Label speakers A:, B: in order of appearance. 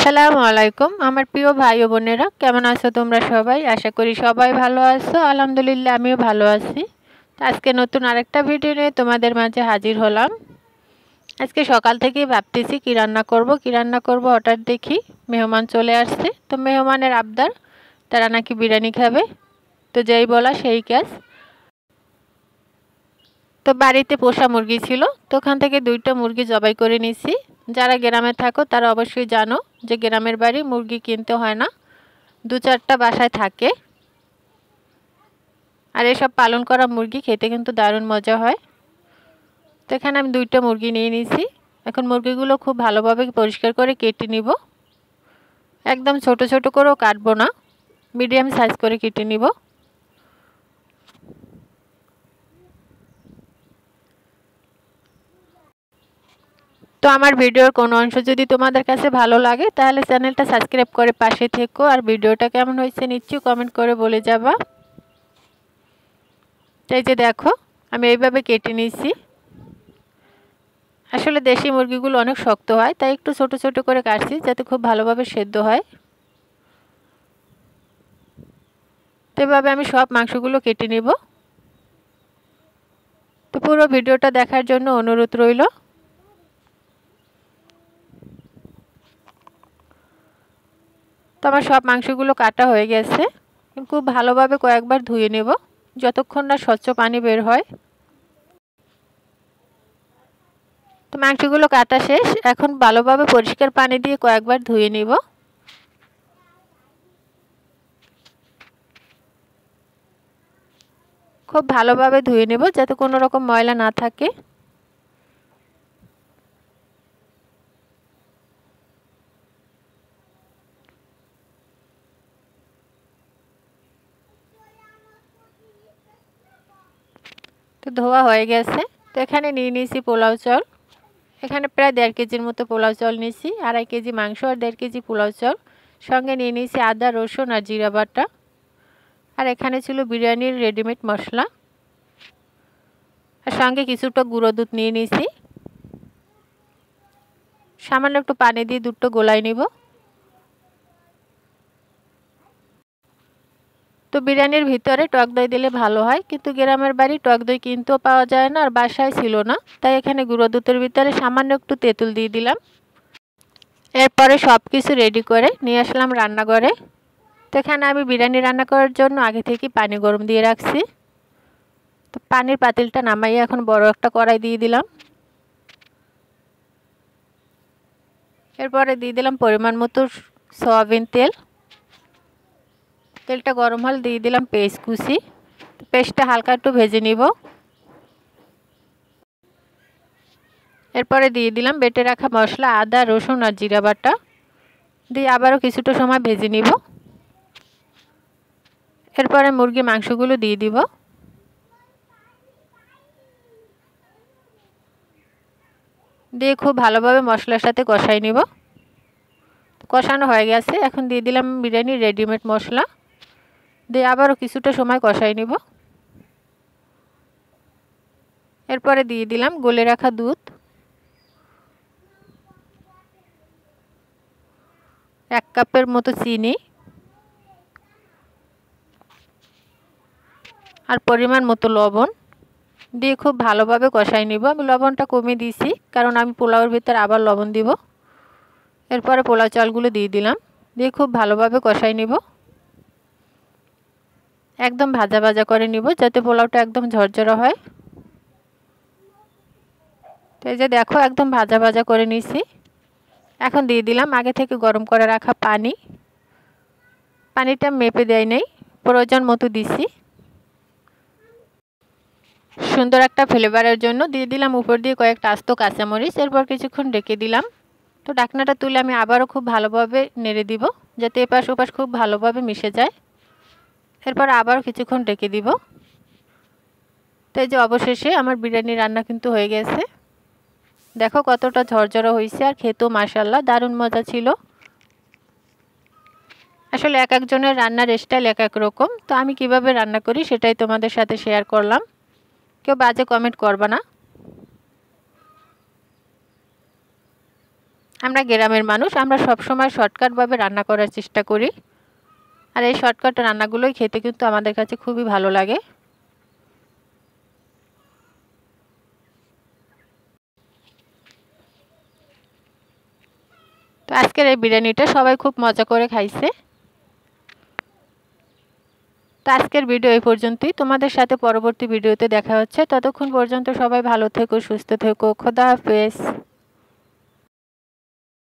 A: আসসালামু আলাইকুম আমার প্রিয় ভাই ও বোনেরা, কেমন আছো তোমরা সবাই? আশা করি সবাই ভালো আছো। আলহামদুলিল্লাহ আমিও ভালো আছি। তো আজকে নতুন আরেকটা ভিডিও নিয়ে তোমাদের মাঝে হাজির হলাম। আজকে সকাল থেকেই ভাবতেছি কি রান্না করব। হঠাৎ দেখি মেহমান চলে আসছে। তো মেহমানের আবদার, তারা নাকি বিরিয়ানি খাবে। তো যেই বলা সেই কাজ। তো বাড়িতে পোষা মুরগি ছিল, তো ওখান থেকে 2টা মুরগি জবাই করে নিয়েছি। যারা গ্রামে থাকো তারা অবশ্যই জানো যে গ্রামের বাড়ি মুরগি কিনতে হয় না, 2-4টা বাসায় থাকে। আর এসব পালন করা মুরগি খেতে কিন্তু দারুণ মজা হয়। তো এখানে আমি 2টা মুরগি নিয়ে নিয়েছি। এখন মুরগিগুলো খুব ভালোভাবে পরিষ্কার করে কেটে নিব। একদম ছোট ছোট করেও কাটবো না, মিডিয়াম সাইজ করে কেটে নিব। তো আমার ভিডিওর কোনো অংশ যদি তোমাদের কাছে ভালো লাগে তাহলে চ্যানেলটা সাবস্ক্রাইব করে পাশে থেকো। আর ভিডিওটা কেমন হয়েছে নিশ্চয়ই কমেন্ট করে বলে যাবা। এই যে দেখো আমি এইভাবে কেটে নিয়েছি। আসলে দেশি মুরগিগুলো অনেক শক্ত হয়, তাই একটু ছোট ছোট করে কাটছি যাতে খুব ভালোভাবে সেদ্ধ হয়। তো এভাবে আমি সব মাংসগুলো কেটে নিব। তো পুরো ভিডিওটা দেখার জন্য অনুরোধ রইল। তো আমার সব মাংসগুলো কাটা হয়ে গেছে। খুব ভালোভাবে কয়েকবার ধুয়ে নেব যতক্ষণ না স্বচ্ছ পানি বের হয়। তো মাংসগুলো কাটা শেষ, এখন ভালোভাবে পরিষ্কার পানি দিয়ে কয়েকবার ধুয়ে নেব। খুব ভালোভাবে ধুয়ে নেব যাতে কোনো রকম ময়লা না থাকে। তো ধোয়া হয়ে গেছে। তো এখানে নিয়ে নিয়েছি পোলাও চাল। এখানে প্রায় 1.5 কেজির মতো পোলাও চাল নিয়েছি। 2.5 কেজি মাংস আর 1.5 কেজি পোলাও চাল। সঙ্গে নিয়ে নিয়েছি আদা, রসুন আর জিরা বাটা। আর এখানে ছিল বিরিয়ানির রেডিমেড মশলা। আর সঙ্গে কিছুটা গুঁড়ো দুধ নিয়ে নিয়েছি। সামান্য একটু পানি দিয়ে দুধটা গোলাই নিব। তো বিরিয়ানির ভিতরে টক দই দিলে ভালো হয়, কিন্তু গ্রামের বাড়ি টক দই কিনতেও পাওয়া যায় না আর বাসায় ছিল না, তাই এখানে গুঁড়ো দুধের ভিতরে সামান্য একটু তেঁতুল দিয়ে দিলাম। এরপরে সব কিছু রেডি করে নিয়ে আসলাম রান্নাঘরে। তো এখানে আমি বিরিয়ানি রান্না করার জন্য আগে থেকে পানি গরম দিয়ে রাখছি। তো পানির পাতিলটা নামাইয়ে এখন বড় একটা কড়াই দিয়ে দিলাম। এরপরে দিয়ে দিলাম পরিমাণ মতো সয়াবিন তেল। তেলটা গরম হলে দিয়ে দিলাম পেঁয়াজ কুচি। পেঁয়াজটা হালকা একটু ভেজে নিব। এরপরে দিয়ে দিলাম বেটে রাখা মশলা, আদা, রসুন আর জিরা বাটা দিয়ে আবারও কিছুটা সময় ভেজে নিব। এরপরে মুরগি মাংসগুলো দিয়ে দিব। দিয়ে খুব ভালোভাবে মশলার সাথে কষাই নিব। কষানো হয়ে গেছে, এখন দিয়ে দিলাম বিরিয়ানির রেডিমেড মশলা। দিয়ে আবারও কিছুটা সময় কষাই নিব। এরপরে দিয়ে দিলাম গলে রাখা দুধ, 1 কাপের মতো চিনি আর পরিমাণ মতো লবণ দিয়ে খুব ভালোভাবে কষাই নিব। আমি লবণটা কমিয়ে দিয়েছি কারণ আমি পোলাওয়ের ভিতরে আবার লবণ দিব। এরপরে পোলাও চালগুলো দিয়ে দিলাম, দিয়ে খুব ভালোভাবে কষাই নিব। একদম ভাজা ভাজা করে নিব যাতে পোলাওটা একদম ঝরঝরা হয়। তো এই যে দেখো একদম ভাজা ভাজা করে নিয়েছি। এখন দিয়ে দিলাম আগে থেকে গরম করে রাখা পানি। পানিটা মেপে দেয় নাই, প্রয়োজন মতো দিছি। সুন্দর একটা ফ্লেভারের জন্য দিয়ে দিলাম উপর দিয়ে কয়েকটা আস্ত কাঁচামরিচ। এরপর কিছুক্ষণ ঢেকে দিলাম। তো ঢাকনাটা তুলে আমি আবারও খুব ভালোভাবে নেড়ে দিব যাতে এপাশ ওপাশ খুব ভালোভাবে মিশে যায়। এরপর আবারও কিছুক্ষণ ঢেকে দিব। তো এই যে অবশেষে আমার বিরিয়ানি রান্না কিন্তু হয়ে গেছে। দেখো কতটা ঝরঝরা হয়েছে আর খেতেও মাশাআল্লাহ দারুণ মজা ছিল। আসলে এক একজনের রান্নার স্টাইল এক এক রকম, তো আমি কিভাবে রান্না করি সেটাই তোমাদের সাথে শেয়ার করলাম। কেউ বাজে কমেন্ট করবা না। আমরা গ্রামের মানুষ, আমরা সবসময় শর্টকাটভাবে রান্না করার চেষ্টা করি। আর এই শর্টকাট রান্নাগুলোই খেতে কিন্তু আমাদের কাছে খুবই ভালো লাগে। তো আজকের এই বিরিয়ানিটা সবাই খুব মজা করে খাইছে। তো আজকের ভিডিও এই পর্যন্তই। তোমাদের সাথে পরবর্তী ভিডিওতে দেখা হচ্ছে। ততক্ষণ পর্যন্ত সবাই ভালো থেকো, সুস্থ থেকো। খোদা হাফেজ।